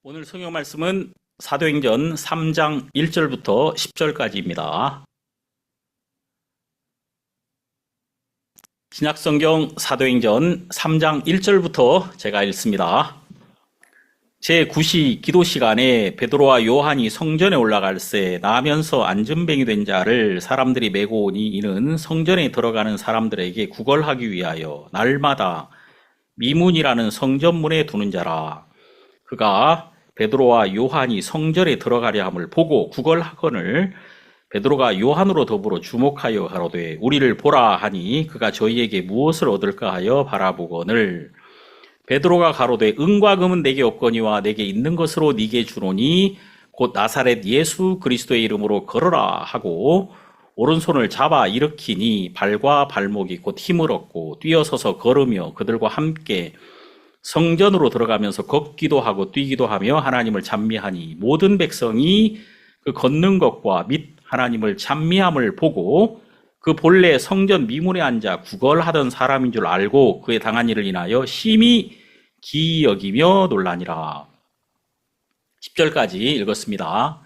오늘 성경 말씀은 사도행전 3장 1절부터 10절까지입니다. 신약성경 사도행전 3장 1절부터 제가 읽습니다. 제9시 기도 시간에 베드로와 요한이 성전에 올라갈새 나면서 안전뱅이 된 자를 사람들이 메고 오니 이는 성전에 들어가는 사람들에게 구걸하기 위하여 날마다 미문이라는 성전문에 두는 자라. 그가 베드로와 요한이 성전에 들어가려 함을 보고 구걸하거늘 베드로가 요한으로 더불어 주목하여 가로되 우리를 보라 하니 그가 저희에게 무엇을 얻을까 하여 바라보거늘 베드로가 가로되 은과 금은 내게 없거니와 내게 있는 것으로 네게 주노니 곧 나사렛 예수 그리스도의 이름으로 걸어라 하고 오른손을 잡아 일으키니 발과 발목이 곧 힘을 얻고 뛰어서서 걸으며 그들과 함께 성전으로 들어가면서 걷기도 하고 뛰기도 하며 하나님을 찬미하니 모든 백성이 그 걷는 것과 및 하나님을 찬미함을 보고 그 본래 성전 미문에 앉아 구걸하던 사람인 줄 알고 그의 당한 일을 인하여 심히 기이 여기며 놀라니라. 10절까지 읽었습니다.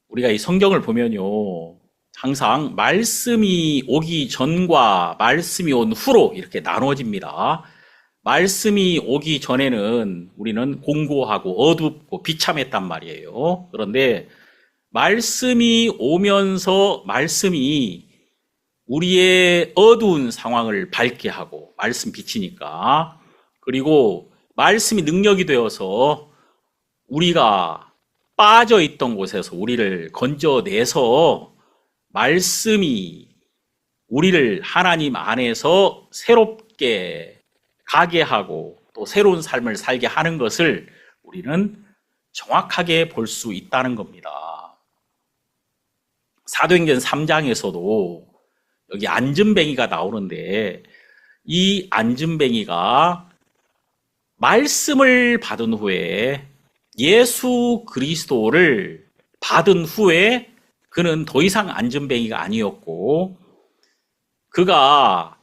우리가 이 성경을 보면요, 항상 말씀이 오기 전과 말씀이 온 후로 이렇게 나눠집니다. 말씀이 오기 전에는 우리는 공고하고 어둡고 비참했단 말이에요. 그런데 말씀이 오면서 말씀이 우리의 어두운 상황을 밝게 하고, 말씀 빛이니까, 그리고 말씀이 능력이 되어서 우리가 빠져 있던 곳에서 우리를 건져내서 말씀이 우리를 하나님 안에서 새롭게 가게 하고 또 새로운 삶을 살게 하는 것을 우리는 정확하게 볼 수 있다는 겁니다. 사도행전 3장에서도 여기 안전뱅이가 나오는데 이 안전뱅이가 말씀을 받은 후에 예수 그리스도를 받은 후에 그는 더 이상 안전뱅이가 아니었고 그가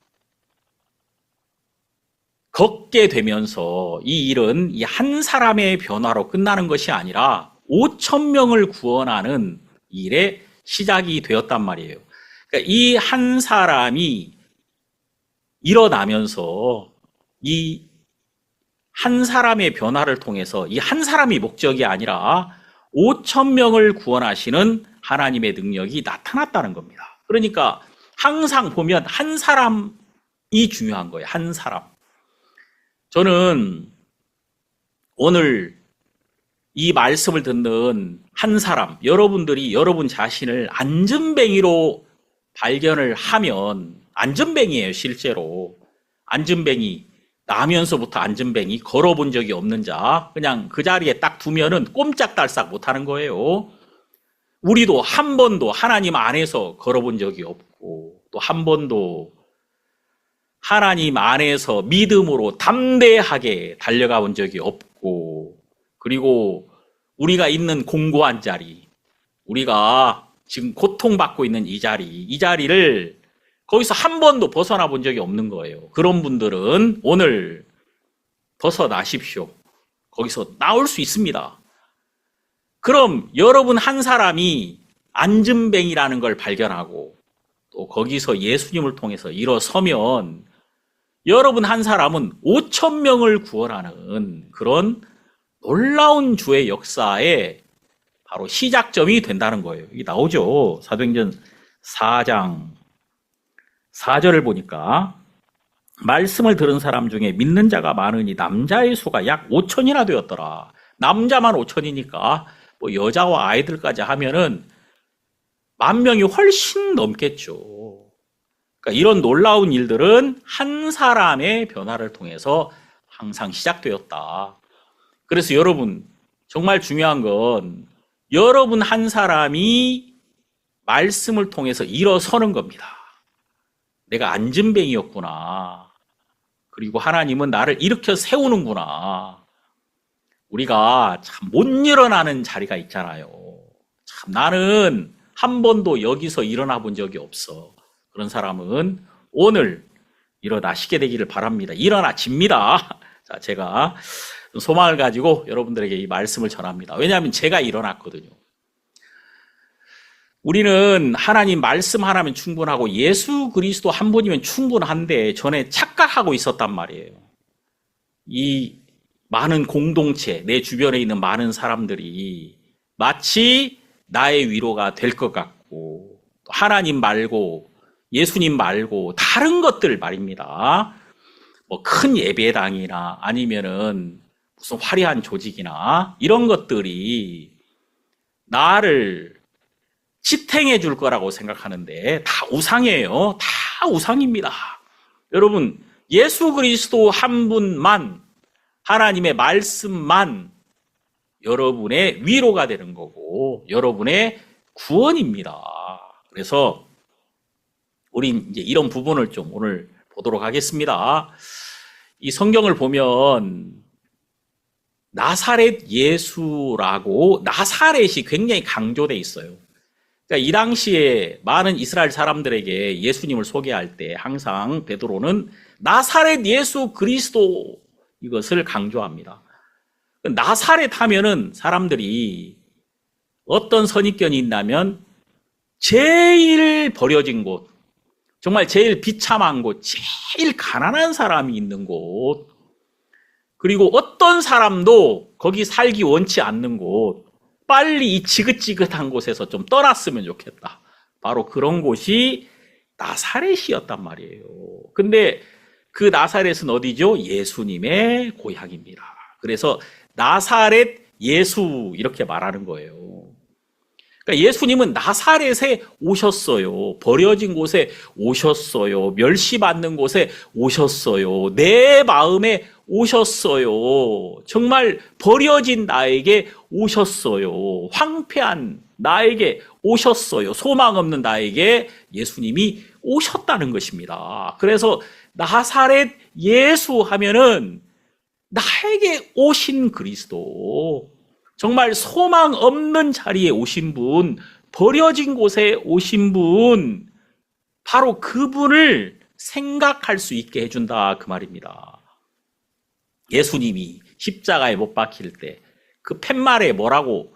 걷게 되면서 이 일은 이 한 사람의 변화로 끝나는 것이 아니라 5천 명을 구원하는 일의 시작이 되었단 말이에요. 그러니까 이 한 사람이 일어나면서 이 한 사람의 변화를 통해서 이 한 사람이 목적이 아니라 5천 명을 구원하시는 하나님의 능력이 나타났다는 겁니다. 그러니까 항상 보면 한 사람이 중요한 거예요. 한 사람. 저는 오늘 이 말씀을 듣는 한 사람, 여러분들이 여러분 자신을 안전뱅이로 발견을 하면, 안전뱅이에요, 실제로. 안전뱅이, 나면서부터 안전뱅이, 걸어본 적이 없는 자, 그냥 그 자리에 딱 두면은 꼼짝달싹 못하는 거예요. 우리도 한 번도 하나님 안에서 걸어본 적이 없고, 또 한 번도 하나님 안에서 믿음으로 담대하게 달려가 본 적이 없고, 그리고 우리가 있는 공고한 자리, 우리가 지금 고통받고 있는 이 자리를 거기서 한 번도 벗어나 본 적이 없는 거예요. 그런 분들은 오늘 벗어나십시오. 거기서 나올 수 있습니다. 그럼 여러분 한 사람이 안전뱅이라는 걸 발견하고 또 거기서 예수님을 통해서 일어서면 여러분 한 사람은 5천 명을 구원하는 그런 놀라운 주의 역사의 바로 시작점이 된다는 거예요. 이게 나오죠. 사도행전 4장 4절을 보니까 말씀을 들은 사람 중에 믿는 자가 많으니 남자의 수가 약 5천이나 되었더라. 남자만 5천이니까 뭐 여자와 아이들까지 하면은 10,000명이 훨씬 넘겠죠. 그러니까 이런 놀라운 일들은 한 사람의 변화를 통해서 항상 시작되었다. 그래서 여러분, 정말 중요한 건 여러분 한 사람이 말씀을 통해서 일어서는 겁니다. 내가 안전뱅이였구나. 그리고 하나님은 나를 일으켜 세우는구나. 우리가 참 못 일어나는 자리가 있잖아요. 참 나는 한 번도 여기서 일어나 본 적이 없어. 그런 사람은 오늘 일어나시게 되기를 바랍니다. 일어나집니다. 자, 제가 소망을 가지고 여러분들에게 이 말씀을 전합니다. 왜냐하면 제가 일어났거든요. 우리는 하나님 말씀 하나면 충분하고 예수 그리스도 한 분이면 충분한데 전에 착각하고 있었단 말이에요. 이 많은 공동체, 내 주변에 있는 많은 사람들이 마치 나의 위로가 될 것 같고 하나님 말고 예수님 말고 다른 것들 말입니다. 뭐 큰 예배당이나 아니면은 무슨 화려한 조직이나 이런 것들이 나를 지탱해 줄 거라고 생각하는데 다 우상이에요. 다 우상입니다. 여러분, 예수 그리스도 한 분만, 하나님의 말씀만 여러분의 위로가 되는 거고 여러분의 구원입니다. 그래서 우린 이제 이런 부분을 좀 오늘 보도록 하겠습니다. 이 성경을 보면 나사렛 예수라고 나사렛이 굉장히 강조돼 있어요. 그러니까 이 당시에 많은 이스라엘 사람들에게 예수님을 소개할 때 항상 베드로는 나사렛 예수 그리스도 이것을 강조합니다. 나사렛 하면은 사람들이 어떤 선입견이 있냐면 제일 버려진 곳, 정말 제일 비참한 곳, 제일 가난한 사람이 있는 곳, 그리고 어떤 사람도 거기 살기 원치 않는 곳, 빨리 이 지긋지긋한 곳에서 좀 떠났으면 좋겠다. 바로 그런 곳이 나사렛이었단 말이에요. 근데 그 나사렛은 어디죠? 예수님의 고향입니다. 그래서 나사렛 예수 이렇게 말하는 거예요. 그러니까 예수님은 나사렛에 오셨어요. 버려진 곳에 오셨어요. 멸시받는 곳에 오셨어요. 내 마음에 오셨어요. 정말 버려진 나에게 오셨어요. 황폐한 나에게 오셨어요. 소망 없는 나에게 예수님이 오셨다는 것입니다. 그래서 나사렛 예수 하면은 나에게 오신 그리스도, 정말 소망 없는 자리에 오신 분, 버려진 곳에 오신 분, 바로 그분을 생각할 수 있게 해준다 그 말입니다. 예수님이 십자가에 못 박힐 때 그 팻말에 뭐라고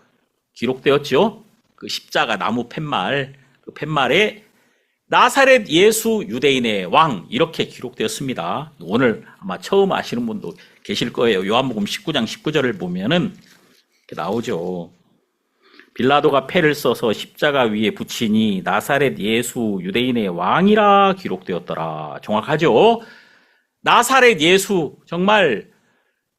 기록되었죠? 그 십자가 나무 팻말, 그 팻말에 나사렛 예수 유대인의 왕 이렇게 기록되었습니다. 오늘 아마 처음 아시는 분도 계실 거예요. 요한복음 19장 19절을 보면은 이렇게 나오죠. 빌라도가 패를 써서 십자가 위에 붙이니 나사렛 예수 유대인의 왕이라 기록되었더라. 정확하죠? 나사렛 예수, 정말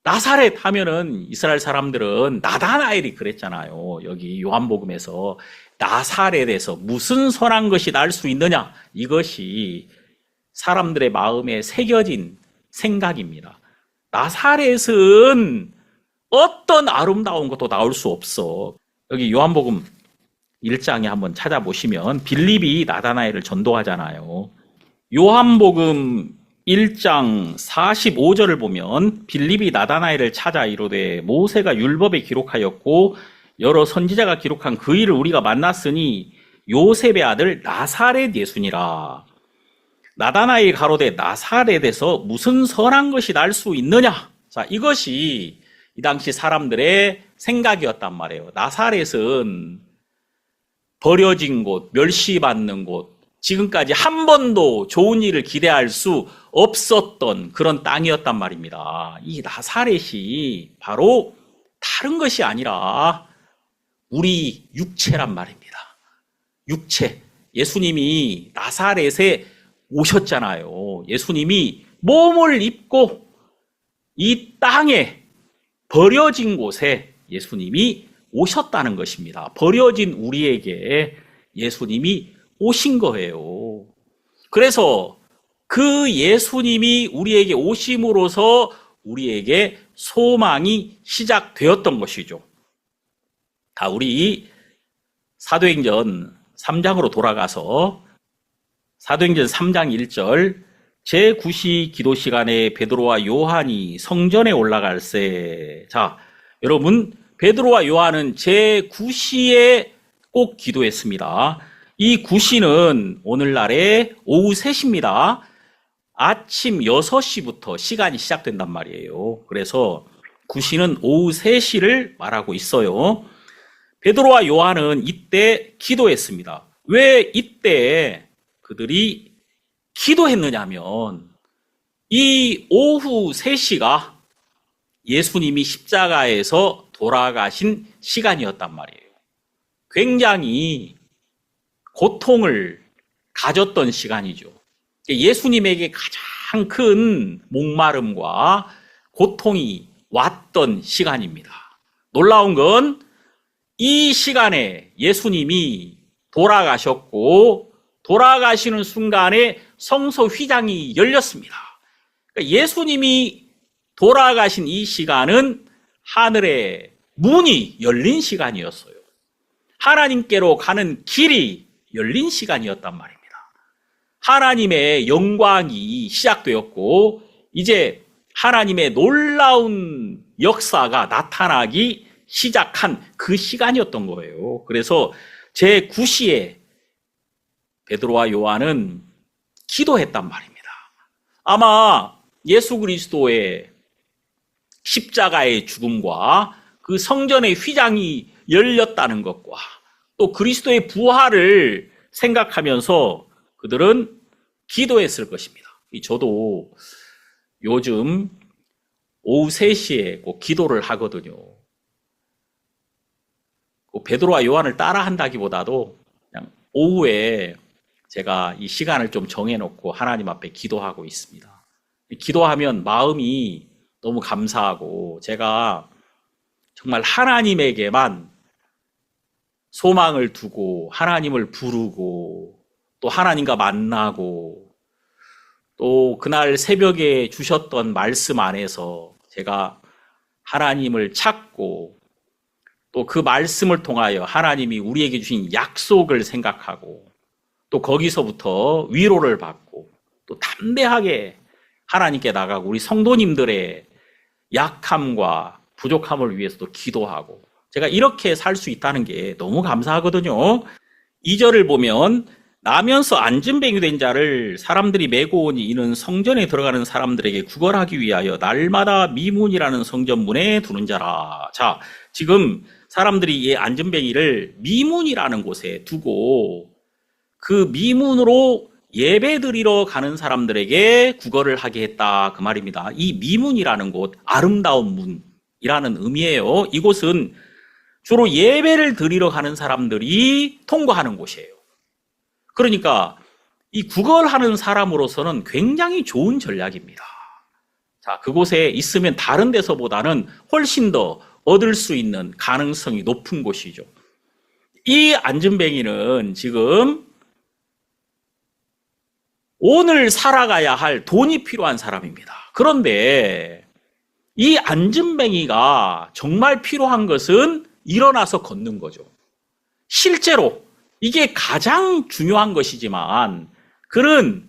나사렛 하면은 이스라엘 사람들은 나다나엘이 그랬잖아요. 여기 요한복음에서 나사렛에서 무슨 선한 것이 날 수 있느냐, 이것이 사람들의 마음에 새겨진 생각입니다. 나사렛은 어떤 아름다운 것도 나올 수 없어. 여기 요한복음 1장에 한번 찾아보시면 빌립이 나다나엘을 전도하잖아요. 요한복음 1장 45절을 보면 빌립이 나다나엘을 찾아 이르되 모세가 율법에 기록하였고 여러 선지자가 기록한 그 일을 우리가 만났으니 요셉의 아들 나사렛 예수니라. 나다나엘이 가로되 나사렛에서 무슨 선한 것이 날 수 있느냐. 자, 이것이 이 당시 사람들의 생각이었단 말이에요. 나사렛은 버려진 곳, 멸시받는 곳, 지금까지 한 번도 좋은 일을 기대할 수 없었던 그런 땅이었단 말입니다. 이 나사렛이 바로 다른 것이 아니라 우리 육체란 말입니다. 육체. 예수님이 나사렛에 오셨잖아요. 예수님이 몸을 입고 이 땅에 버려진 곳에 예수님이 오셨다는 것입니다. 버려진 우리에게 예수님이 오신 거예요. 그래서 그 예수님이 우리에게 오심으로써 우리에게 소망이 시작되었던 것이죠. 자, 우리 사도행전 3장으로 돌아가서 사도행전 3장 1절 제9시 기도 시간에 베드로와 요한이 성전에 올라갈세. 자, 여러분, 베드로와 요한은 제9시에 꼭 기도했습니다. 이 9시는 오늘날의 오후 3시입니다. 아침 6시부터 시간이 시작된단 말이에요. 그래서 구시는 오후 3시를 말하고 있어요. 베드로와 요한은 이때 기도했습니다. 왜 이때 그들이 기도했느냐면 이 오후 3시가 예수님이 십자가에서 돌아가신 시간이었단 말이에요. 굉장히 고통을 가졌던 시간이죠. 예수님에게 가장 큰 목마름과 고통이 왔던 시간입니다. 놀라운 건 이 시간에 예수님이 돌아가셨고 돌아가시는 순간에 성소 휘장이 열렸습니다. 그러니까 예수님이 돌아가신 이 시간은 하늘의 문이 열린 시간이었어요. 하나님께로 가는 길이 열린 시간이었단 말입니다. 하나님의 영광이 시작되었고 이제 하나님의 놀라운 역사가 나타나기 시작한 그 시간이었던 거예요. 그래서 제9시에 베드로와 요한은 기도했단 말입니다. 아마 예수 그리스도의 십자가의 죽음과 그 성전의 휘장이 열렸다는 것과 또 그리스도의 부활을 생각하면서 그들은 기도했을 것입니다. 저도 요즘 오후 3시에 꼭 기도를 하거든요. 베드로와 요한을 따라 한다기보다도 그냥 오후에 제가 이 시간을 좀 정해놓고 하나님 앞에 기도하고 있습니다. 기도하면 마음이 너무 감사하고 제가 정말 하나님에게만 소망을 두고 하나님을 부르고 또 하나님과 만나고 또 그날 새벽에 주셨던 말씀 안에서 제가 하나님을 찾고 또 그 말씀을 통하여 하나님이 우리에게 주신 약속을 생각하고 또 거기서부터 위로를 받고 또 담대하게 하나님께 나가고 우리 성도님들의 약함과 부족함을 위해서도 기도하고 제가 이렇게 살 수 있다는 게 너무 감사하거든요. 2절을 보면 나면서 안진뱅이 된 자를 사람들이 메고 오니 이는 성전에 들어가는 사람들에게 구걸하기 위하여 날마다 미문이라는 성전문에 두는 자라. 자, 지금 사람들이 이 안진뱅이를 미문이라는 곳에 두고 그 미문으로 예배드리러 가는 사람들에게 구걸을 하게 했다 그 말입니다. 이 미문이라는 곳, 아름다운 문이라는 의미예요. 이곳은 주로 예배를 드리러 가는 사람들이 통과하는 곳이에요. 그러니까 이 구걸하는 사람으로서는 굉장히 좋은 전략입니다. 자, 그곳에 있으면 다른 데서보다는 훨씬 더 얻을 수 있는 가능성이 높은 곳이죠. 이 안진뱅이는 지금 오늘 살아가야 할 돈이 필요한 사람입니다. 그런데 이 안진뱅이가 정말 필요한 것은 일어나서 걷는 거죠. 실제로 이게 가장 중요한 것이지만 그는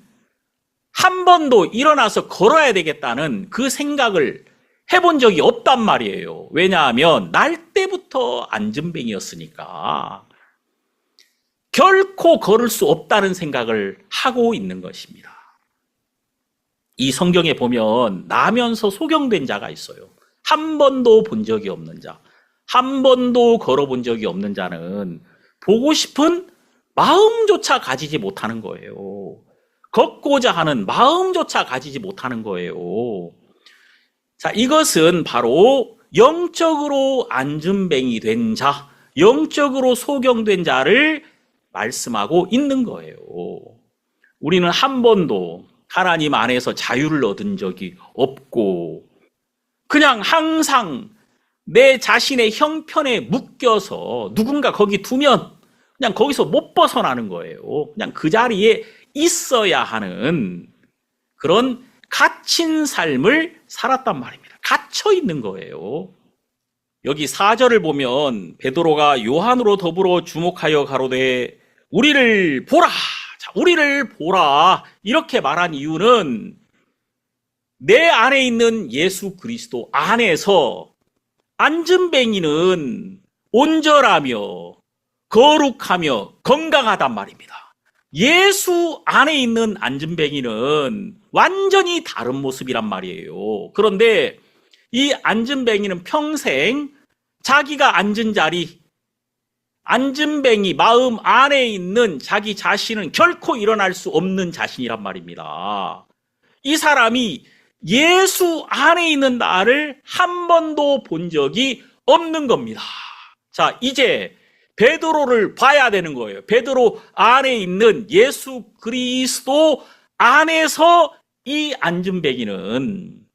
한 번도 일어나서 걸어야 되겠다는 그 생각을 해본 적이 없단 말이에요. 왜냐하면 날 때부터 안진뱅이였으니까 결코 걸을 수 없다는 생각을 하고 있는 것입니다. 이 성경에 보면 나면서 소경된 자가 있어요. 한 번도 본 적이 없는 자, 한 번도 걸어본 적이 없는 자는 보고 싶은 마음조차 가지지 못하는 거예요. 걷고자 하는 마음조차 가지지 못하는 거예요. 자, 이것은 바로 영적으로 안진뱅이 된 자, 영적으로 소경된 자를 말씀하고 있는 거예요. 우리는 한 번도 하나님 안에서 자유를 얻은 적이 없고 그냥 항상 내 자신의 형편에 묶여서 누군가 거기 두면 그냥 거기서 못 벗어나는 거예요. 그냥 그 자리에 있어야 하는 그런 갇힌 삶을 살았단 말입니다. 갇혀 있는 거예요. 여기 4절을 보면 베드로가 요한으로 더불어 주목하여 가로되 우리를 보라. 자, 우리를 보라. 이렇게 말한 이유는 내 안에 있는 예수 그리스도 안에서 안진뱅이는 온전하며 거룩하며 건강하단 말입니다. 예수 안에 있는 안진뱅이는 완전히 다른 모습이란 말이에요. 그런데 이 안진뱅이는 평생 자기가 앉은 자리, 안진뱅이 마음 안에 있는 자기 자신은 결코 일어날 수 없는 자신이란 말입니다. 이 사람이 예수 안에 있는 나를 한 번도 본 적이 없는 겁니다. 자, 이제 베드로를 봐야 되는 거예요. 베드로 안에 있는 예수 그리스도 안에서 이 안진뱅이는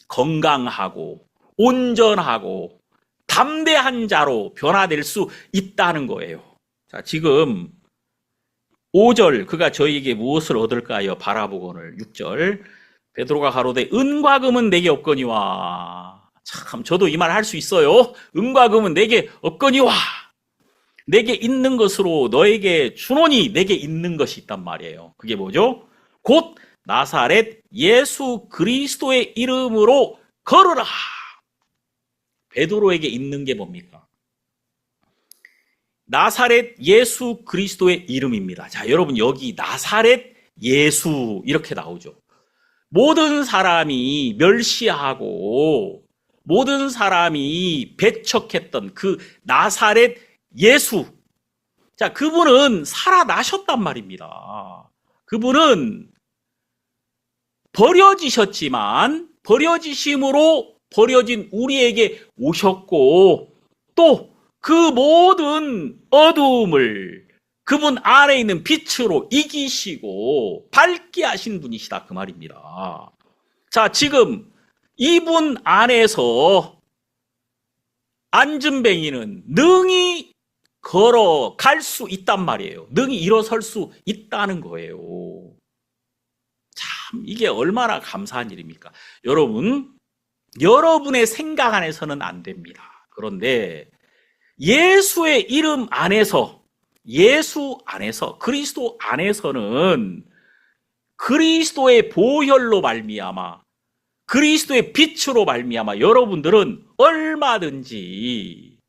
건강하고 온전하고 담대한 자로 변화될 수 있다는 거예요. 자, 지금 5절 그가 저희에게 무엇을 얻을까요? 바라보거늘 6절 베드로가 가로되 은과 금은 내게 없거니와. 참 저도 이 말 할 수 있어요. 은과 금은 내게 없거니와 내게 있는 것으로 너에게 주노니. 내게 있는 것이 있단 말이에요. 그게 뭐죠? 곧 나사렛 예수 그리스도의 이름으로 걸으라. 베드로에게 있는 게 뭡니까? 나사렛 예수 그리스도의 이름입니다. 자, 여러분 여기 나사렛 예수 이렇게 나오죠. 모든 사람이 멸시하고 모든 사람이 배척했던 그 나사렛 예수. 자, 그분은 살아나셨단 말입니다. 그분은 버려지셨지만 버려지심으로 버려진 우리에게 오셨고 또 그 모든 어두움을 그분 안에 있는 빛으로 이기시고 밝게 하신 분이시다 그 말입니다. 자, 지금 이분 안에서 안진뱅이는 능히 걸어갈 수 있단 말이에요. 능히 일어설 수 있다는 거예요. 참 이게 얼마나 감사한 일입니까? 여러분의 생각 안에서는 안 됩니다. 그런데 예수의 이름 안에서, 예수 안에서, 그리스도 안에서는 그리스도의 보혈로 말미암아, 그리스도의 빛으로 말미암아 여러분들은 얼마든지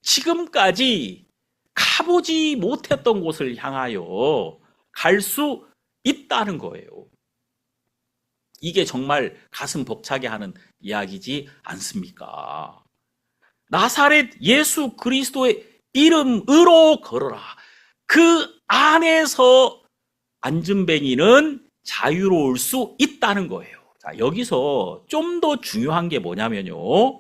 지금까지 가보지 못했던 곳을 향하여 갈 수 있다는 거예요. 이게 정말 가슴 벅차게 하는 이야기지 않습니까? 나사렛 예수 그리스도의 이름으로 걸어라. 그 안에서 안진뱅이는 자유로울 수 있다는 거예요. 자, 여기서 좀 더 중요한 게 뭐냐면요.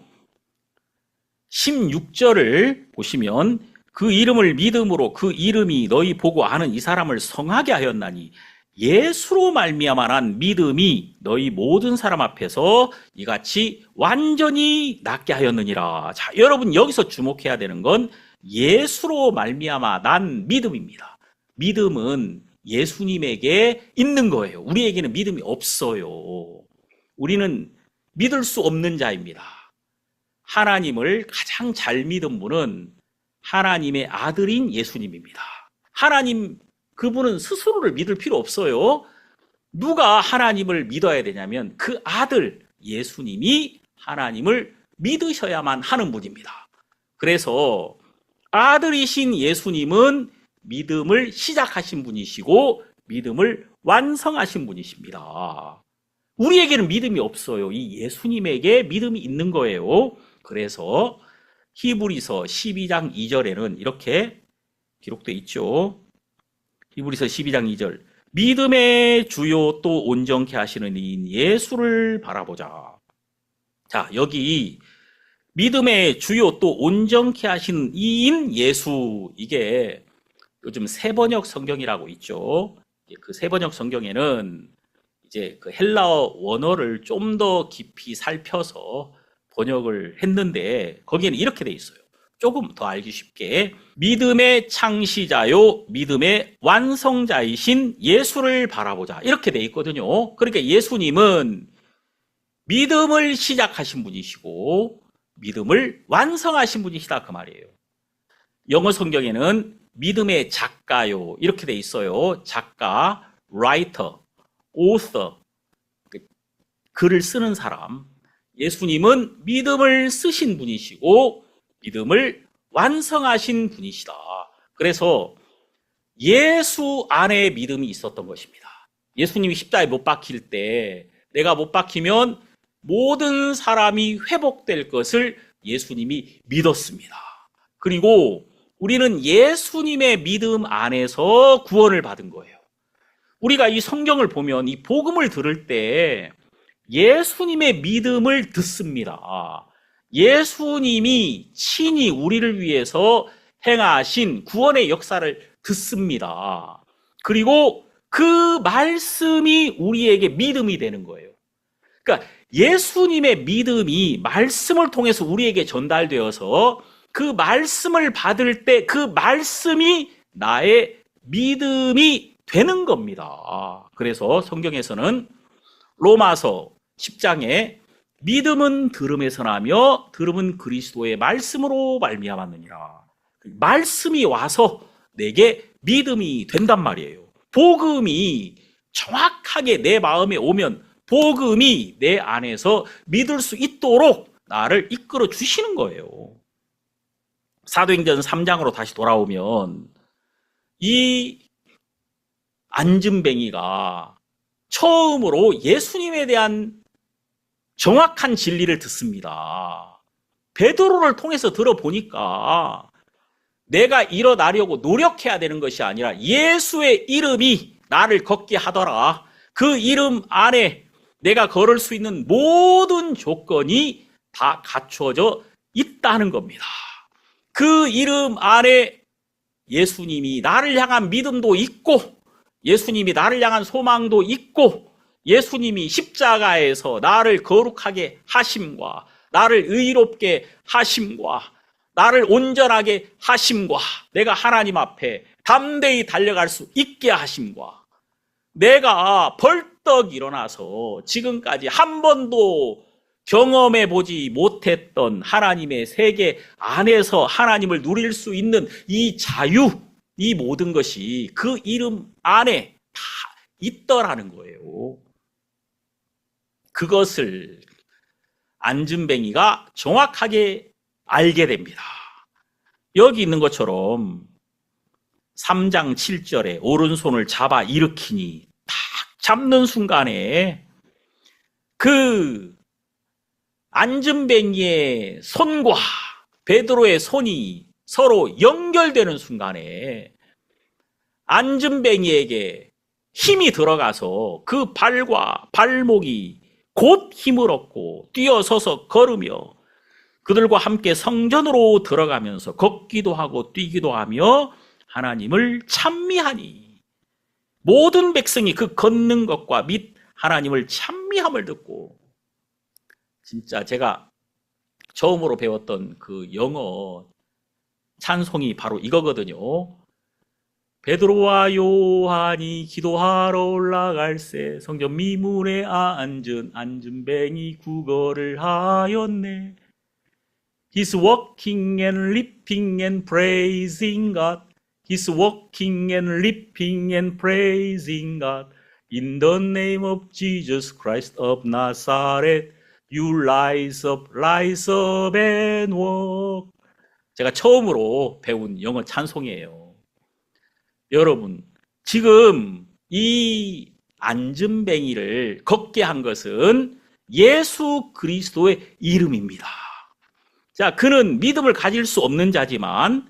16절을 보시면 그 이름을 믿음으로 그 이름이 너희 보고 아는 이 사람을 성하게 하였나니 예수로 말미암아 난 믿음이 너희 모든 사람 앞에서 이같이 완전히 낫게 하였느니라. 자, 여러분 여기서 주목해야 되는 건 예수로 말미암아 난 믿음입니다. 믿음은 예수님에게 있는 거예요. 우리에게는 믿음이 없어요. 우리는 믿을 수 없는 자입니다. 하나님을 가장 잘 믿은 분은 하나님의 아들인 예수님입니다. 하나님 그분은 스스로를 믿을 필요 없어요. 누가 하나님을 믿어야 되냐면 그 아들 예수님이 하나님을 믿으셔야만 하는 분입니다. 그래서 아들이신 예수님은 믿음을 시작하신 분이시고 믿음을 완성하신 분이십니다. 우리에게는 믿음이 없어요. 이 예수님에게 믿음이 있는 거예요. 그래서 히브리서 12장 2절에는 이렇게 기록되어 있죠. 히브리서 12장 2절 믿음의 주요 또 온전케 하시는 이인 예수를 바라보자. 자, 여기 믿음의 주요 또 온전케 하시는 이인 예수, 이게 요즘 세번역 성경이라고 있죠. 그 세번역 성경에는 이제 그 헬라어 원어를 좀 더 깊이 살펴서 번역을 했는데 거기에는 이렇게 돼 있어요. 조금 더 알기 쉽게 믿음의 창시자요 믿음의 완성자이신 예수를 바라보자 이렇게 돼 있거든요. 그러니까 예수님은 믿음을 시작하신 분이시고 믿음을 완성하신 분이시다 그 말이에요. 영어 성경에는 믿음의 작가요 이렇게 돼 있어요. 작가, writer, author, 글을 쓰는 사람. 예수님은 믿음을 쓰신 분이시고 믿음을 완성하신 분이시다. 그래서 예수 안에 믿음이 있었던 것입니다. 예수님이 십자가에 못 박힐 때 내가 못 박히면 모든 사람이 회복될 것을 예수님이 믿었습니다. 그리고 우리는 예수님의 믿음 안에서 구원을 받은 거예요. 우리가 이 성경을 보면 이 복음을 들을 때 예수님의 믿음을 듣습니다. 예수님이 친히 우리를 위해서 행하신 구원의 역사를 듣습니다. 그리고 그 말씀이 우리에게 믿음이 되는 거예요. 그러니까 예수님의 믿음이 말씀을 통해서 우리에게 전달되어서 그 말씀을 받을 때 그 말씀이 나의 믿음이 되는 겁니다. 그래서 성경에서는 로마서 10장에 믿음은 들음에서 나며 들음은 그리스도의 말씀으로 말미암았느니라. 말씀이 와서 내게 믿음이 된단 말이에요. 복음이 정확하게 내 마음에 오면 복음이 내 안에서 믿을 수 있도록 나를 이끌어 주시는 거예요. 사도행전 3장으로 다시 돌아오면 이 안진뱅이가 처음으로 예수님에 대한 정확한 진리를 듣습니다. 베드로를 통해서 들어보니까 내가 일어나려고 노력해야 되는 것이 아니라 예수의 이름이 나를 걷게 하더라. 그 이름 안에 내가 걸을 수 있는 모든 조건이 다 갖추어져 있다는 겁니다. 그 이름 안에 예수님이 나를 향한 믿음도 있고 예수님이 나를 향한 소망도 있고 예수님이 십자가에서 나를 거룩하게 하심과 나를 의롭게 하심과 나를 온전하게 하심과 내가 하나님 앞에 담대히 달려갈 수 있게 하심과 내가 벌떡 일어나서 지금까지 한 번도 경험해 보지 못했던 하나님의 세계 안에서 하나님을 누릴 수 있는 이 자유, 이 모든 것이 그 이름 안에 다 있더라는 거예요. 그것을 안진뱅이가 정확하게 알게 됩니다. 여기 있는 것처럼 3장 7절에 오른손을 잡아 일으키니 딱 잡는 순간에 그 안진뱅이의 손과 베드로의 손이 서로 연결되는 순간에 안진뱅이에게 힘이 들어가서 그 발과 발목이 곧 힘을 얻고 뛰어서서 걸으며 그들과 함께 성전으로 들어가면서 걷기도 하고 뛰기도 하며 하나님을 찬미하니 모든 백성이 그 걷는 것과 및 하나님을 찬미함을 듣고 진짜 제가 처음으로 배웠던 그 영어 찬송이 바로 이거거든요. 베드로와 요한이 기도하러 올라갈새 성전 미문에 앉은 안진뱅이 구걸을 하였네. He's walking and leaping and praising God. He's walking and leaping and praising God. In the name of Jesus Christ of Nazareth, you rise up and walk. 제가 처음으로 배운 영어 찬송이에요. 여러분, 지금 이 안진뱅이를 걷게 한 것은 예수 그리스도의 이름입니다. 자, 그는 믿음을 가질 수 없는 자지만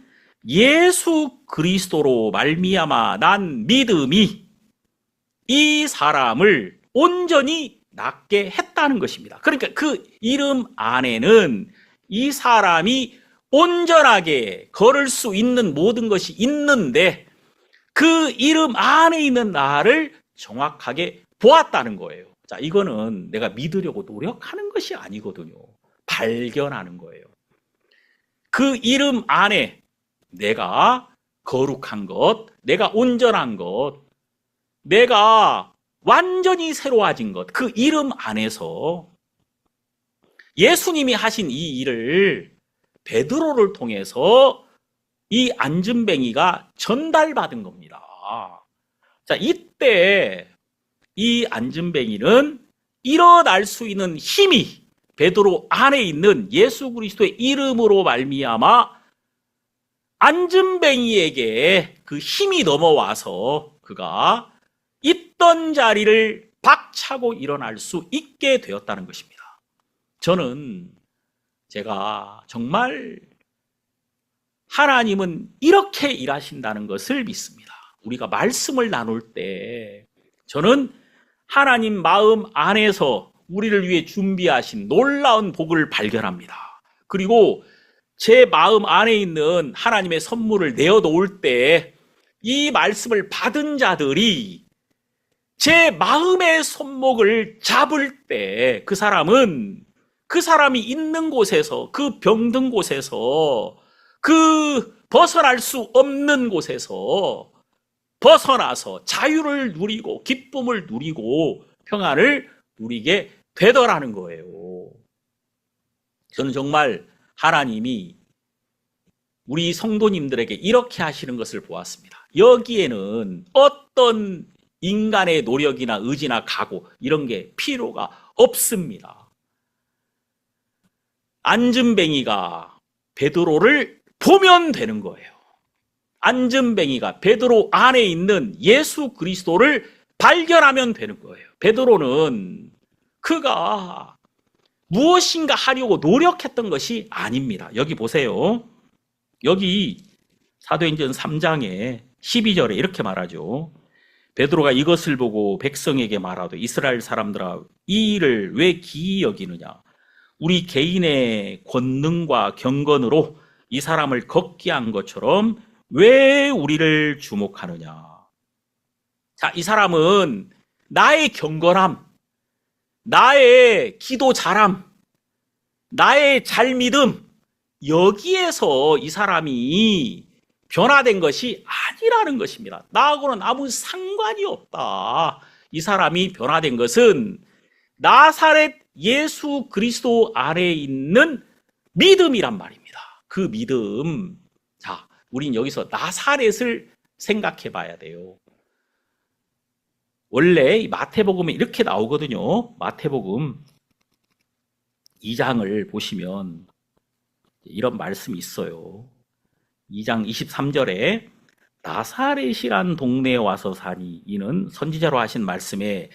예수 그리스도로 말미암아 난 믿음이 이 사람을 온전히 낫게 했다는 것입니다. 그러니까 그 이름 안에는 이 사람이 온전하게 걸을 수 있는 모든 것이 있는데 그 이름 안에 있는 나를 정확하게 보았다는 거예요. 자, 이거는 내가 믿으려고 노력하는 것이 아니거든요. 발견하는 거예요. 그 이름 안에 내가 거룩한 것, 내가 온전한 것, 내가 완전히 새로워진 것, 그 이름 안에서 예수님이 하신 이 일을 베드로를 통해서 이 안진뱅이가 전달받은 겁니다. 자, 이때 이 안진뱅이는 일어날 수 있는 힘이 베드로 안에 있는 예수 그리스도의 이름으로 말미암아 안전뱅이에게 그 힘이 넘어와서 그가 있던 자리를 박차고 일어날 수 있게 되었다는 것입니다. 저는 제가 정말 하나님은 이렇게 일하신다는 것을 믿습니다. 우리가 말씀을 나눌 때 저는 하나님 마음 안에서 우리를 위해 준비하신 놀라운 복을 발견합니다. 그리고 제 마음 안에 있는 하나님의 선물을 내어놓을 때 이 말씀을 받은 자들이 제 마음의 손목을 잡을 때 그 사람이 있는 곳에서, 그 병든 곳에서, 그 벗어날 수 없는 곳에서 벗어나서 자유를 누리고 기쁨을 누리고 평안을 누리게 되더라는 거예요. 저는 정말 하나님이 우리 성도님들에게 이렇게 하시는 것을 보았습니다. 여기에는 어떤 인간의 노력이나 의지나 각오 이런 게 필요가 없습니다. 안전뱅이가 베드로를 보면 되는 거예요. 안전뱅이가 베드로 안에 있는 예수 그리스도를 발견하면 되는 거예요. 베드로는 그가 무엇인가 하려고 노력했던 것이 아닙니다. 여기 보세요. 여기 사도행전 3장에 12절에 이렇게 말하죠. 베드로가 이것을 보고 백성에게 말하되 이스라엘 사람들아 이 일을 왜 기이 여기느냐. 우리 개인의 권능과 경건으로 이 사람을 걷게 한 것처럼 왜 우리를 주목하느냐. 자, 이 사람은 나의 경건함, 나의 기도 잘함, 나의 잘믿음, 여기에서 이 사람이 변화된 것이 아니라는 것입니다. 나하고는 아무 상관이 없다. 이 사람이 변화된 것은 나사렛 예수 그리스도 안에 있는 믿음이란 말입니다. 그 믿음. 자, 우린 여기서 나사렛을 생각해 봐야 돼요. 원래 마태복음에 이렇게 나오거든요. 마태복음 2장을 보시면 이런 말씀이 있어요. 2장 23절에 나사렛이란 동네에 와서 사니 이는 선지자로 하신 말씀에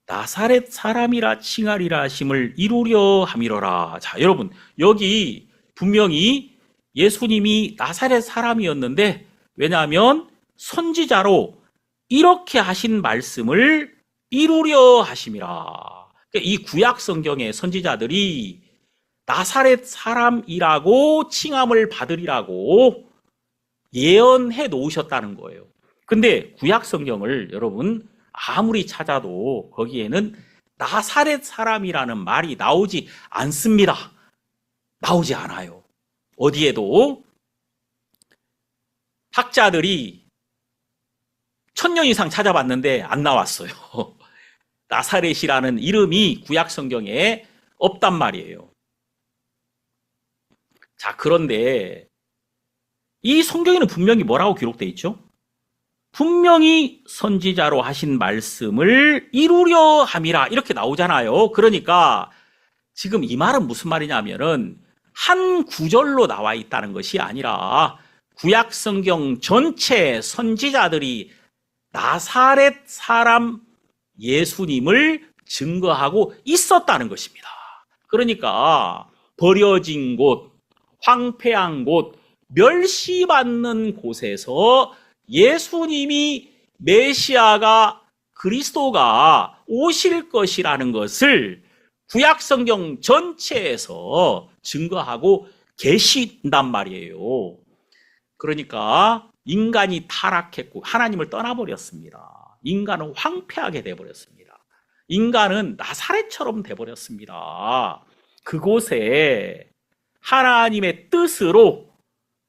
나사렛 사람이라 칭하리라 하심을 이루려 함이로라. 자, 여러분 여기 분명히 예수님이 나사렛 사람이었는데 왜냐하면 선지자로 이렇게 하신 말씀을 이루려 하심이라. 이 구약 성경의 선지자들이 나사렛 사람이라고 칭함을 받으리라고 예언해 놓으셨다는 거예요. 근데 구약 성경을 여러분 아무리 찾아도 거기에는 나사렛 사람이라는 말이 나오지 않습니다. 나오지 않아요. 어디에도 학자들이 1000년 이상 찾아봤는데 안 나왔어요. 나사렛이라는 이름이 구약 성경에 없단 말이에요. 자, 그런데 이 성경에는 분명히 뭐라고 기록되어 있죠? 분명히 선지자로 하신 말씀을 이루려 함이라 이렇게 나오잖아요. 그러니까 지금 이 말은 무슨 말이냐면은 한 구절로 나와 있다는 것이 아니라 구약 성경 전체 선지자들이 나사렛 사람 예수님을 증거하고 있었다는 것입니다. 그러니까 버려진 곳, 황폐한 곳, 멸시받는 곳에서 예수님이 메시아가 그리스도가 오실 것이라는 것을 구약 성경 전체에서 증거하고 계신단 말이에요. 그러니까 인간이 타락했고 하나님을 떠나버렸습니다. 인간은 황폐하게 돼버렸습니다. 인간은 나사렛처럼 돼버렸습니다. 그곳에 하나님의 뜻으로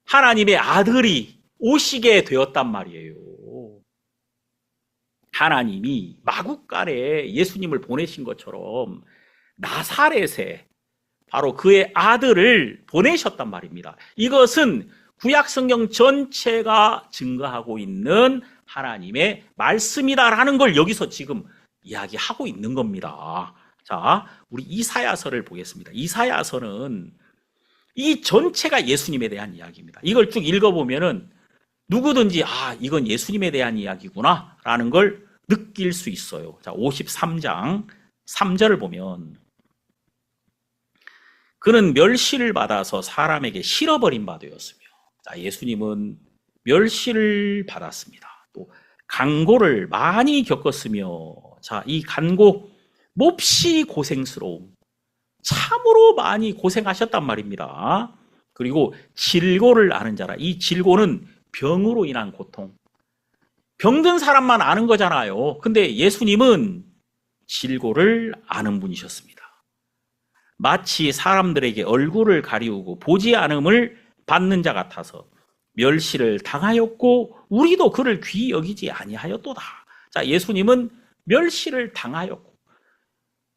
하나님의 아들이 오시게 되었단 말이에요. 하나님이 마구간에 예수님을 보내신 것처럼 나사렛에 바로 그의 아들을 보내셨단 말입니다. 이것은 구약 성경 전체가 증거하고 있는 하나님의 말씀이다라는 걸 여기서 지금 이야기하고 있는 겁니다. 자, 우리 이사야서를 보겠습니다. 이사야서는 이 전체가 예수님에 대한 이야기입니다. 이걸 쭉 읽어보면은 누구든지 이건 예수님에 대한 이야기구나 라는 걸 느낄 수 있어요. 자, 53장 3절을 보면 그는 멸시를 받아서 사람에게 실어버린 바 되었으며, 자, 예수님은 멸시를 받았습니다. 또 간고를 많이 겪었으며, 자, 이 간고 몹시 고생스러움, 참으로 많이 고생하셨단 말입니다. 그리고 질고를 아는 자라. 이 질고는 병으로 인한 고통. 병든 사람만 아는 거잖아요. 근데 예수님은 질고를 아는 분이셨습니다. 마치 사람들에게 얼굴을 가리우고 보지 않음을 받는 자 같아서 멸시를 당하였고 우리도 그를 귀히 여기지 아니하였도다. 자, 예수님은 멸시를 당하였고,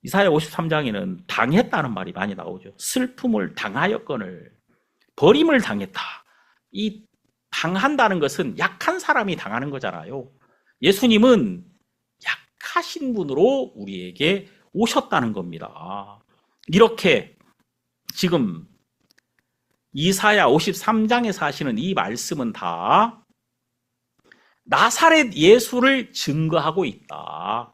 이사야 53장에는 당했다는 말이 많이 나오죠. 슬픔을 당하였거늘 버림을 당했다. 이 당한다는 것은 약한 사람이 당하는 거잖아요. 예수님은 약하신 분으로 우리에게 오셨다는 겁니다. 이렇게 지금 이사야 53장에서 하시는 이 말씀은 다 나사렛 예수를 증거하고 있다.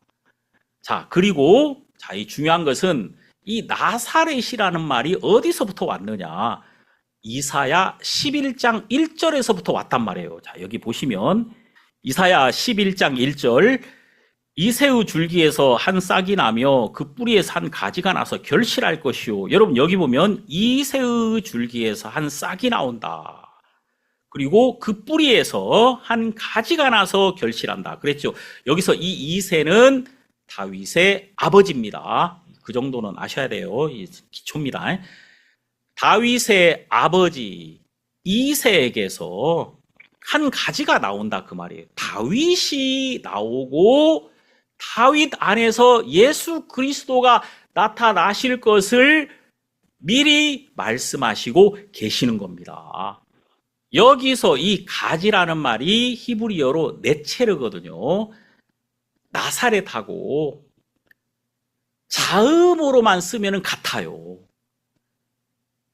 자, 그리고 이 중요한 것은 이 나사렛이라는 말이 어디서부터 왔느냐? 이사야 11장 1절에서부터 왔단 말이에요. 자, 여기 보시면 이사야 11장 1절, 이새우 줄기에서 한 싹이 나며 그 뿌리에서 한 가지가 나서 결실할 것이요. 여러분, 여기 보면 이새우 줄기에서 한 싹이 나온다. 그리고 그 뿌리에서 한 가지가 나서 결실한다. 그랬죠. 여기서 이 이새는 다윗의 아버지입니다. 그 정도는 아셔야 돼요. 이 기초입니다. 다윗의 아버지 이새에게서 한 가지가 나온다 그 말이에요. 다윗이 나오고 다윗 안에서 예수 그리스도가 나타나실 것을 미리 말씀하시고 계시는 겁니다. 여기서 이 가지라는 말이 히브리어로 네체르거든요. 나사렛하고 자음으로만 쓰면 같아요.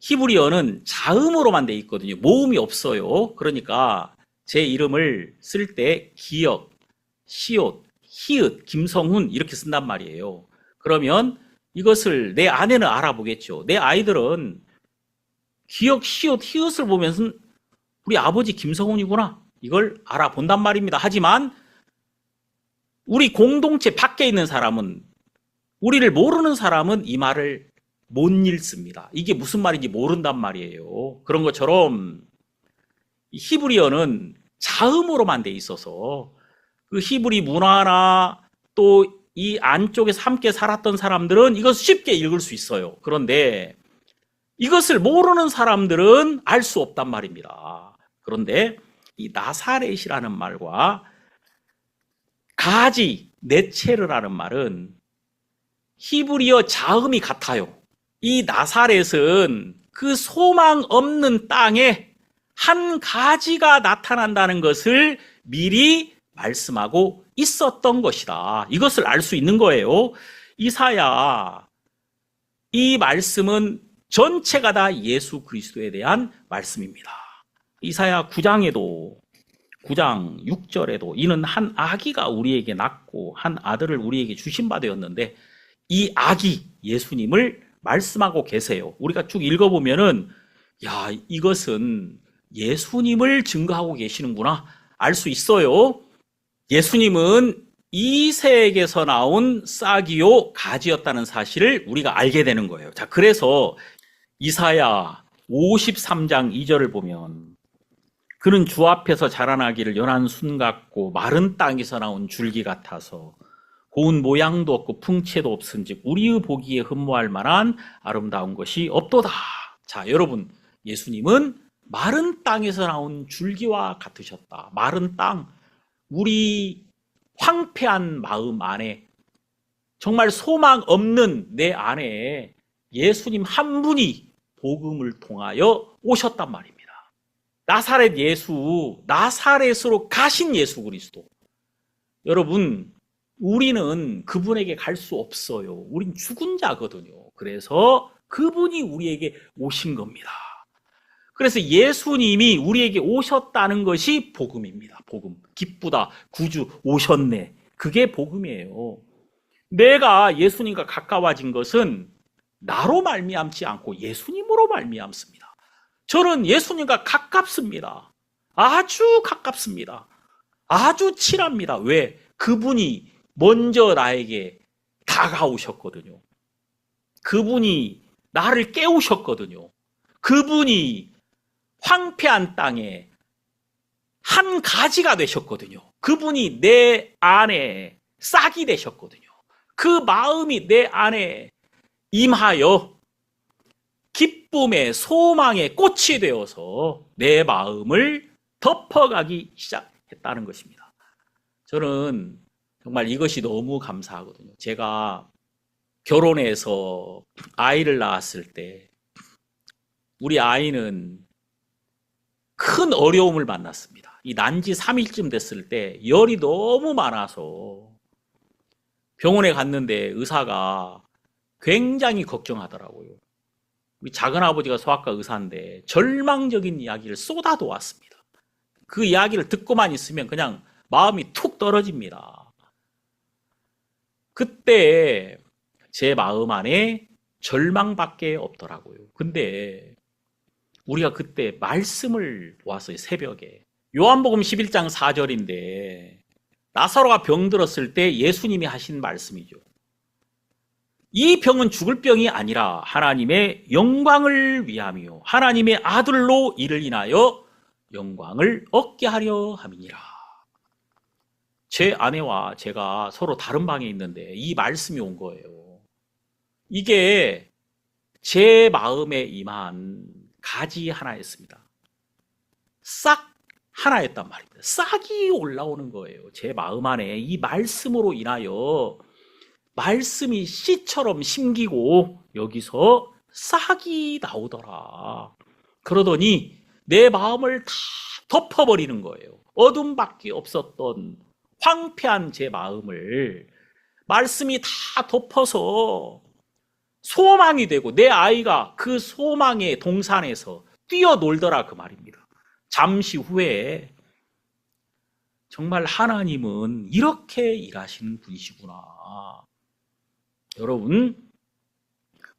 히브리어는 자음으로만 돼 있거든요. 모음이 없어요. 그러니까 제 이름을 쓸 때 기역, 시옷, 히읗, 김성훈 이렇게 쓴단 말이에요. 그러면 이것을 내 아내는 알아보겠죠. 내 아이들은 기역, 시옷, 히읗을 보면서 우리 아버지 김성훈이구나 이걸 알아본단 말입니다. 하지만 우리 공동체 밖에 있는 사람은, 우리를 모르는 사람은 이 말을 못 읽습니다. 이게 무슨 말인지 모른단 말이에요. 그런 것처럼 히브리어는 자음으로만 돼 있어서 그 히브리 문화나 또 이 안쪽에서 함께 살았던 사람들은 이것을 쉽게 읽을 수 있어요. 그런데 이것을 모르는 사람들은 알 수 없단 말입니다. 그런데 이 나사렛이라는 말과 가지, 네체르라는 말은 히브리어 자음이 같아요. 이 나사렛은 그 소망 없는 땅에 한 가지가 나타난다는 것을 미리 말씀하고 있었던 것이다. 이것을 알 수 있는 거예요. 이사야, 이 말씀은 전체가 다 예수 그리스도에 대한 말씀입니다. 이사야 9장에도 9장 6절에도 이는 한 아기가 우리에게 낳고 한 아들을 우리에게 주신 바 되었는데, 이 아기 예수님을 말씀하고 계세요. 우리가 쭉 읽어보면은 야, 이것은 예수님을 증거하고 계시는구나 알 수 있어요. 예수님은 이새에게서 나온 싹이요 가지였다는 사실을 우리가 알게 되는 거예요. 자, 그래서 이사야 53장 2절을 보면 그는 주 앞에서 자라나기를 연한 순 같고 마른 땅에서 나온 줄기 같아서 고운 모양도 없고 풍채도 없은즉 우리의 보기에 흠모할 만한 아름다운 것이 없도다. 자, 여러분, 예수님은 마른 땅에서 나온 줄기와 같으셨다. 마른 땅, 우리 황폐한 마음 안에, 정말 소망 없는 내 안에 예수님 한 분이 복음을 통하여 오셨단 말입니다. 나사렛 예수, 나사렛으로 가신 예수 그리스도. 여러분, 우리는 그분에게 갈 수 없어요. 우린 죽은 자거든요. 그래서 그분이 우리에게 오신 겁니다. 그래서 예수님이 우리에게 오셨다는 것이 복음입니다. 복음. 기쁘다. 구주 오셨네. 그게 복음이에요. 내가 예수님과 가까워진 것은 나로 말미암지 않고 예수님으로 말미암습니다. 저는 예수님과 가깝습니다. 아주 가깝습니다. 아주 친합니다. 왜? 그분이 먼저 나에게 다가오셨거든요. 그분이 나를 깨우셨거든요. 그분이 황폐한 땅에 한 가지가 되셨거든요. 그분이 내 안에 싹이 되셨거든요. 그 마음이 내 안에 임하여 기쁨의 소망의 꽃이 되어서 내 마음을 덮어가기 시작했다는 것입니다. 저는 정말 이것이 너무 감사하거든요. 제가 결혼해서 아이를 낳았을 때 우리 아이는 큰 어려움을 만났습니다. 이 난지 3일쯤 됐을 때 열이 너무 많아서 병원에 갔는데 의사가 굉장히 걱정하더라고요. 우리 작은아버지가 소아과 의사인데 절망적인 이야기를 쏟아놓았습니다. 그 이야기를 듣고만 있으면 그냥 마음이 툭 떨어집니다. 그때 제 마음 안에 절망밖에 없더라고요. 근데 우리가 그때 말씀을 보았어요. 새벽에. 요한복음 11장 4절인데 나사로가 병들었을 때 예수님이 하신 말씀이죠. 이 병은 죽을 병이 아니라 하나님의 영광을 위함이요 하나님의 아들로 이를 인하여 영광을 얻게 하려 함이니라. 제 아내와 제가 서로 다른 방에 있는데 이 말씀이 온 거예요. 이게 제 마음에 임한 가지 하나였습니다. 싹 하나였단 말입니다. 싹이 올라오는 거예요. 제 마음 안에 이 말씀으로 인하여 말씀이 씨처럼 심기고 여기서 싹이 나오더라. 그러더니 내 마음을 다 덮어버리는 거예요. 어둠밖에 없었던 황폐한 제 마음을 말씀이 다 덮어서 소망이 되고 내 아이가 그 소망의 동산에서 뛰어놀더라 그 말입니다. 잠시 후에 정말 하나님은 이렇게 일하시는 분이시구나. 여러분,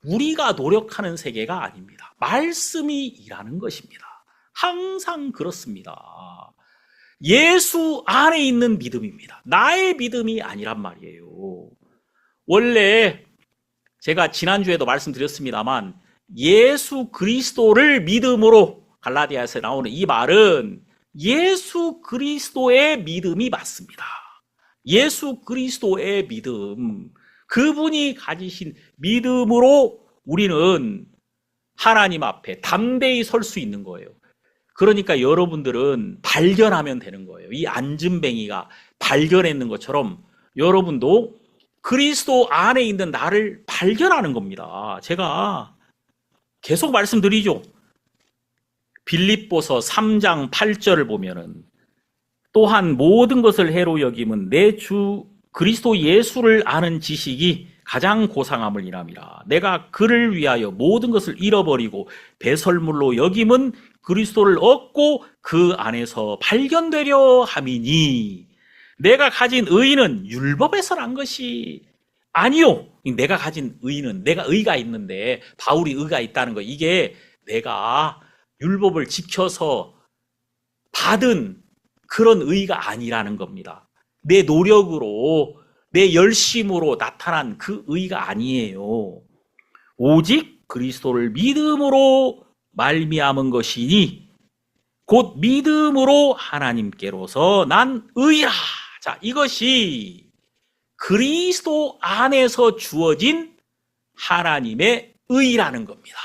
우리가 노력하는 세계가 아닙니다. 말씀이 일하는 것입니다. 항상 그렇습니다. 예수 안에 있는 믿음입니다. 나의 믿음이 아니란 말이에요. 원래 제가 지난주에도 말씀드렸습니다만 예수 그리스도를 믿음으로 갈라디아에서 나오는 이 말은 예수 그리스도의 믿음이 맞습니다. 예수 그리스도의 믿음, 그분이 가지신 믿음으로 우리는 하나님 앞에 담대히 설 수 있는 거예요. 그러니까 여러분들은 발견하면 되는 거예요. 이 안진뱅이가 발견했는 것처럼 여러분도 그리스도 안에 있는 나를 발견하는 겁니다. 제가 계속 말씀드리죠. 빌립보서 3장 8절을 보면은 또한 모든 것을 해로 여김은 내 주 그리스도 예수를 아는 지식이 가장 고상함을 이람이라. 내가 그를 위하여 모든 것을 잃어버리고 배설물로 여김은 그리스도를 얻고 그 안에서 발견되려 함이니 내가 가진 의는 율법에서 난 것이 아니요. 내가 가진 의는 내가 의가 있는데 바울이 의가 있다는 거 이게 내가 율법을 지켜서 받은 그런 의가 아니라는 겁니다. 내 노력으로 내 열심으로 나타난 그 의가 아니에요. 오직 그리스도를 믿음으로 말미암은 것이니 곧 믿음으로 하나님께로서 난 의라. 자, 이것이 그리스도 안에서 주어진 하나님의 의라는 겁니다.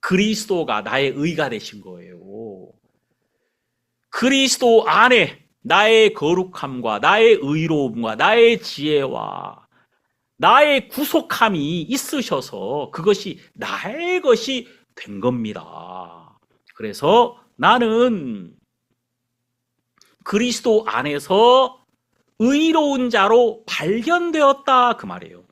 그리스도가 나의 의가 되신 거예요. 그리스도 안에 나의 거룩함과 나의 의로움과 나의 지혜와 나의 구속함이 있으셔서 그것이 나의 것이 된 겁니다. 그래서 나는 그리스도 안에서 의로운 자로 발견되었다 그 말이에요.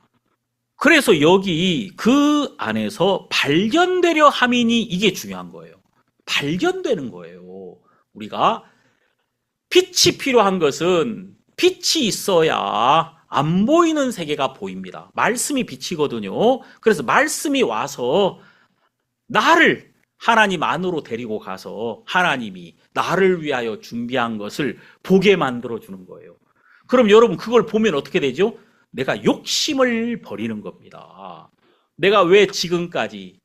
그래서 여기 그 안에서 발견되려 함이니 이게 중요한 거예요. 발견되는 거예요. 우리가 빛이 필요한 것은 빛이 있어야 안 보이는 세계가 보입니다. 말씀이 빛이거든요. 그래서 말씀이 와서 나를 하나님 안으로 데리고 가서 하나님이 나를 위하여 준비한 것을 보게 만들어주는 거예요. 그럼 여러분 그걸 보면 어떻게 되죠? 내가 욕심을 버리는 겁니다. 내가 왜 지금까지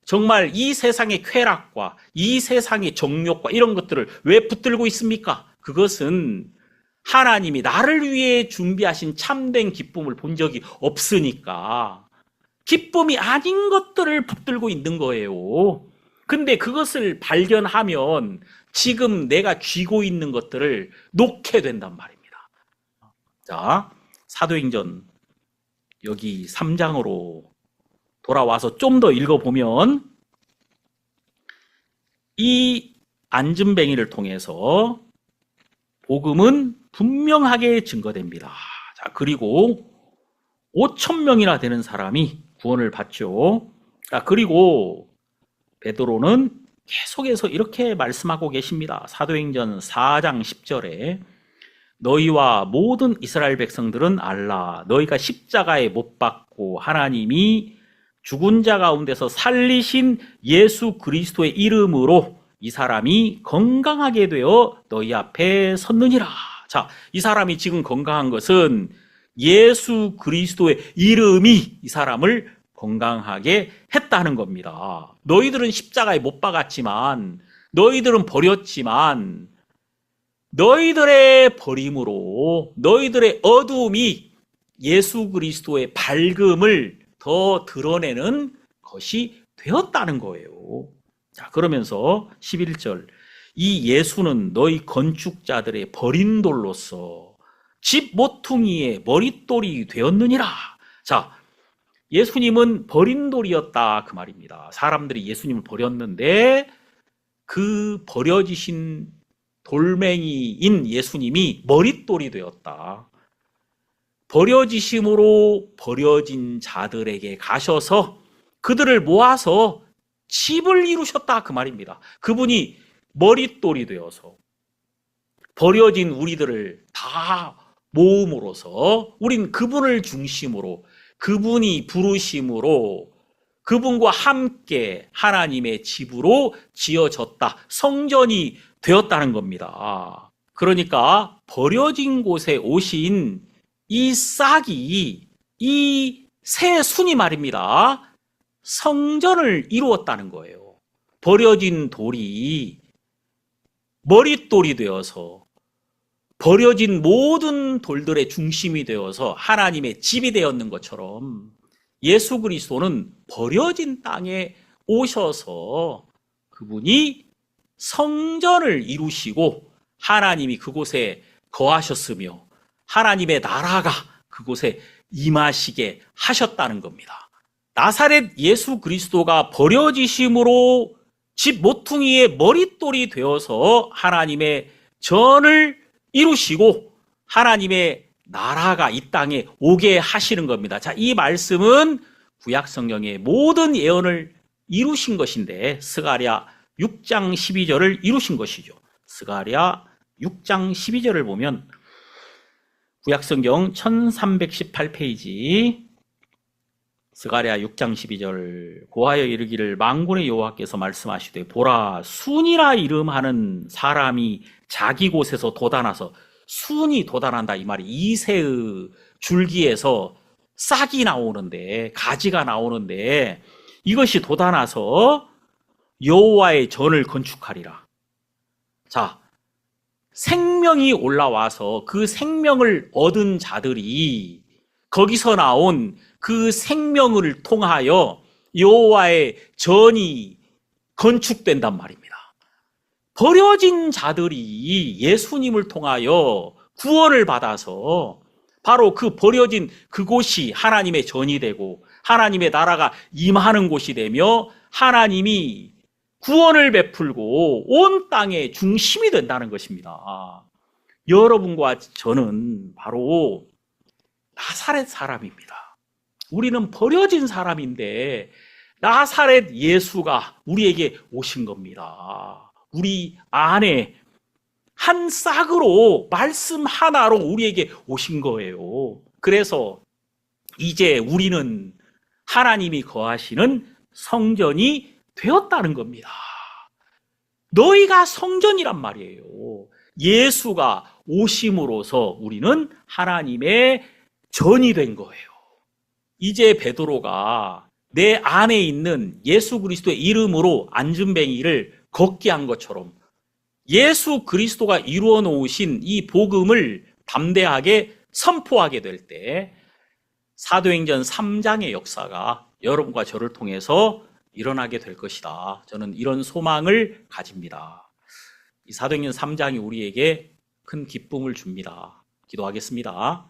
정말 이 세상의 쾌락과 이 세상의 정욕과 이런 것들을 왜 붙들고 있습니까? 그것은 하나님이 나를 위해 준비하신 참된 기쁨을 본 적이 없으니까 기쁨이 아닌 것들을 붙들고 있는 거예요. 근데 그것을 발견하면 지금 내가 쥐고 있는 것들을 놓게 된단 말입니다. 자, 사도행전 여기 3장으로 돌아와서 좀 더 읽어보면 이 안진뱅이를 통해서 복음은 분명하게 증거됩니다. 자, 그리고 5,000명이나 되는 사람이 구원을 받죠. 자, 그리고 베드로는 계속해서 이렇게 말씀하고 계십니다. 사도행전 4장 10절에 너희와 모든 이스라엘 백성들은 알라. 너희가 십자가에 못 박고 하나님이 죽은 자 가운데서 살리신 예수 그리스도의 이름으로 이 사람이 건강하게 되어 너희 앞에 섰느니라. 자, 이 사람이 지금 건강한 것은 예수 그리스도의 이름이 이 사람을 건강하게 했다는 겁니다. 너희들은 십자가에 못 박았지만, 너희들은 버렸지만, 너희들의 버림으로 너희들의 어두움이 예수 그리스도의 밝음을 더 드러내는 것이 되었다는 거예요. 자, 그러면서 11절 이 예수는 너희 건축자들의 버린 돌로서 집 모퉁이의 머릿돌이 되었느니라. 자, 예수님은 버린 돌이었다 그 말입니다. 사람들이 예수님을 버렸는데 그 버려지신 돌멩이인 예수님이 머릿돌이 되었다. 버려지심으로 버려진 자들에게 가셔서 그들을 모아서 집을 이루셨다 그 말입니다. 그분이 머릿돌이 되어서 버려진 우리들을 다 모음으로써 우린 그분을 중심으로 그분이 부르심으로 그분과 함께 하나님의 집으로 지어졌다. 성전이 되었다는 겁니다. 그러니까 버려진 곳에 오신 이 싹이 이 새 순이 말입니다. 성전을 이루었다는 거예요. 버려진 돌이 머릿돌이 되어서 버려진 모든 돌들의 중심이 되어서 하나님의 집이 되었는 것처럼 예수 그리스도는 버려진 땅에 오셔서 그분이 성전을 이루시고 하나님이 그곳에 거하셨으며 하나님의 나라가 그곳에 임하시게 하셨다는 겁니다. 나사렛 예수 그리스도가 버려지심으로 집 모퉁이의 머릿돌이 되어서 하나님의 전을 이루시고 하나님의 나라가 이 땅에 오게 하시는 겁니다. 자, 이 말씀은 구약 성경의 모든 예언을 이루신 것인데 스가랴 6장 12절을 이루신 것이죠. 스가랴 6장 12절을 보면 구약성경 1318페이지 스가랴 6장 12절 고하여 이르기를 만군의 여호와께서 말씀하시되 보라 순이라 이름하는 사람이 자기 곳에서 돋아나서 순이 돋아난다 이 말이 이새의 줄기에서 싹이 나오는데 가지가 나오는데 이것이 돋아나서 여호와의 전을 건축하리라. 자, 생명이 올라와서 그 생명을 얻은 자들이 거기서 나온 그 생명을 통하여 여호와의 전이 건축된단 말입니다. 버려진 자들이 예수님을 통하여 구원을 받아서 바로 그 버려진 그곳이 하나님의 전이 되고 하나님의 나라가 임하는 곳이 되며 하나님이 구원을 베풀고 온 땅의 중심이 된다는 것입니다. 여러분과 저는 바로 나사렛 사람입니다. 우리는 버려진 사람인데 나사렛 예수가 우리에게 오신 겁니다. 우리 안에 한 싹으로 말씀 하나로 우리에게 오신 거예요. 그래서 이제 우리는 하나님이 거하시는 성전이 되었다는 겁니다. 너희가 성전이란 말이에요. 예수가 오심으로써 우리는 하나님의 전이 된 거예요. 이제 베드로가 내 안에 있는 예수 그리스도의 이름으로 안전뱅이를 걷게 한 것처럼 예수 그리스도가 이루어 놓으신 이 복음을 담대하게 선포하게 될 때 사도행전 3장의 역사가 여러분과 저를 통해서 일어나게 될 것이다. 저는 이런 소망을 가집니다. 이 사도행전 3장이 우리에게 큰 기쁨을 줍니다. 기도하겠습니다.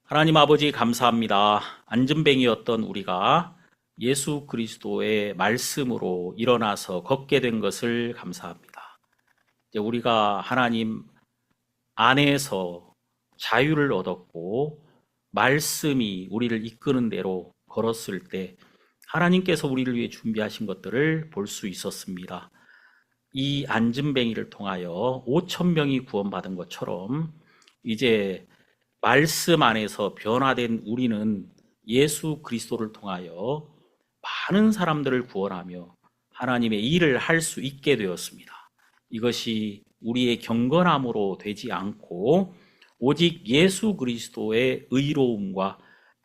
하나님 아버지 감사합니다. 안전뱅이였던 우리가 예수 그리스도의 말씀으로 일어나서 걷게 된 것을 감사합니다. 이제 우리가 하나님 안에서 자유를 얻었고 말씀이 우리를 이끄는 대로 걸었을 때 하나님께서 우리를 위해 준비하신 것들을 볼 수 있었습니다. 이 안전뱅이를 통하여 5,000명이 구원받은 것처럼 이제 말씀 안에서 변화된 우리는 예수 그리스도를 통하여 많은 사람들을 구원하며 하나님의 일을 할 수 있게 되었습니다. 이것이 우리의 경건함으로 되지 않고 오직 예수 그리스도의 의로움과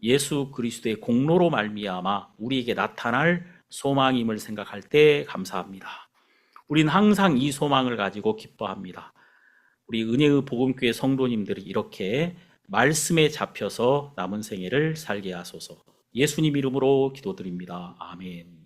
예수 그리스도의 공로로 말미암아 우리에게 나타날 소망임을 생각할 때 감사합니다. 우린 항상 이 소망을 가지고 기뻐합니다. 우리 은혜의 복음교회 성도님들이 이렇게 말씀에 잡혀서 남은 생애를 살게 하소서. 예수님 이름으로 기도드립니다. 아멘.